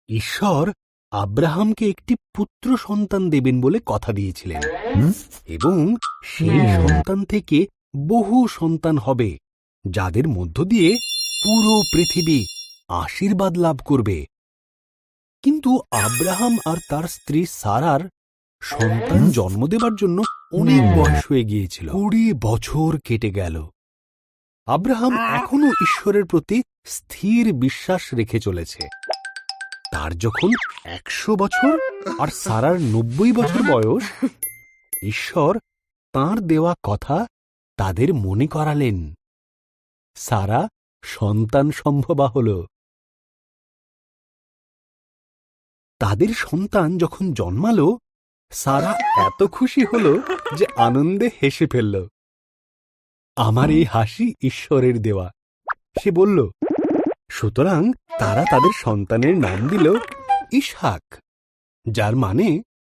ঈশ্বর আব্রাহামকে একটি পুত্র সন্তান দেবেন বলে কথা দিয়েছিলেন এবং সেই সন্তান থেকে বহু সন্তান হবে, যাদের মধ্য দিয়ে পুরো পৃথিবী আশীর্বাদ লাভ করবে। কিন্তু আব্রাহাম আর তার স্ত্রী সারার সন্তান জন্ম দেবার জন্য অনেক বয়স হয়ে গিয়েছিল। 20 বছর কেটে গেল। আব্রাহাম এখনো ঈশ্বরের প্রতি স্থির বিশ্বাস রেখে চলেছে। তার যখন 100 বছর আর সারার 90 বছর বয়স, ঈশ্বর তাঁর দেওয়া কথা তাদের মনে করালেন। সারা সন্তান সম্ভবা হল। তাদের সন্তান যখন জন্মালো, সারা এত খুশি হল যে আনন্দে হেসে ফেলল। আমার এই হাসি ঈশ্বরের দেওয়া, সে বলল। সুতরাং তারা তাদের সন্তানের নাম দিল ইসহাক, যার মানে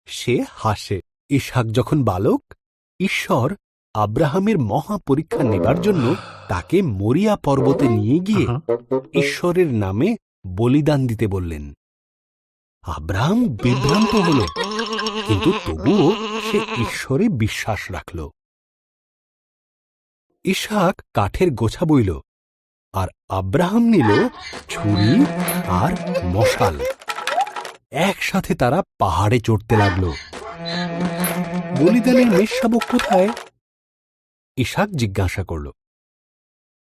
সে হাসে। ইসহাক যখন বালক, ঈশ্বর আব্রাহামের মহা পরীক্ষা নেবার জন্য তাকে মরিয়া পর্বতে নিয়ে গিয়ে ঈশ্বরের নামে বলিদান দিতে বললেন। আব্রাহাম বিভ্রান্ত হল, কিন্তু তবুও সে ঈশ্বরে বিশ্বাস রাখল। ইসহাক কাঠের গোছা বইল, আর আব্রাহাম নিল ছুরি আর মশাল। একসাথে তারা পাহাড়ে চড়তে লাগল। বলিদানের মেষশাবক কোথায়? ইসহাক জিজ্ঞাসা করল।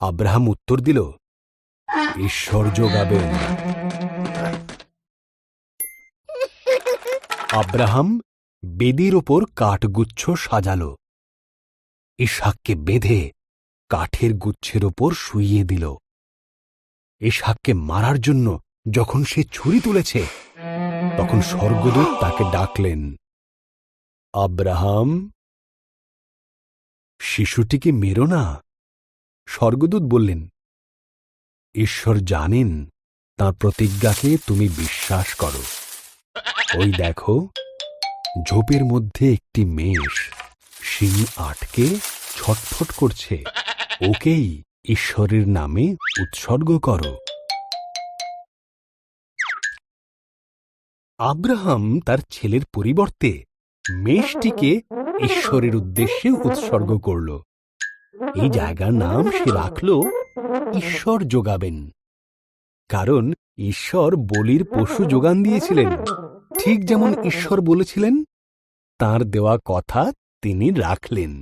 আব্রাহাম উত্তর দিল, ঈশ্বর যোগাবেন। আব্রাহাম বেদির ওপর কাঠগুচ্ছ সাজাল। ইসহাককে বেঁধে কাঠের গুচ্ছের ওপর শুইয়ে দিল। ইসহাককে মারার জন্য যখন সে ছুরি তুলেছে, তখন স্বর্গদূত তাকে ডাকলেন, আব্রাহাম, শিশুটিকে মেরো না। স্বর্গদূত বললেন, ঈশ্বর জানেন তাঁর প্রতিজ্ঞাকে তুমি বিশ্বাস করো। ওই দেখো, ঝোপের মধ্যে একটি মেষ শিং আটকে ছটফট করছে। ওকেই ঈশ্বরের নামে উৎসর্গ করো। আব্রাহাম তার ছেলের পরিবর্তে মেষটিকে ঈশ্বরের উদ্দেশ্যে উৎসর্গ করল। এই জায়গার নাম সে রাখল ঈশ্বর যোগাবেন, কারণ ঈশ্বর বলির পশু যোগান দিয়েছিলেন। ঠিক যেমন ঈশ্বর বলেছিলেন, তাঁর দেওয়া কথা তিনি রাখলেন।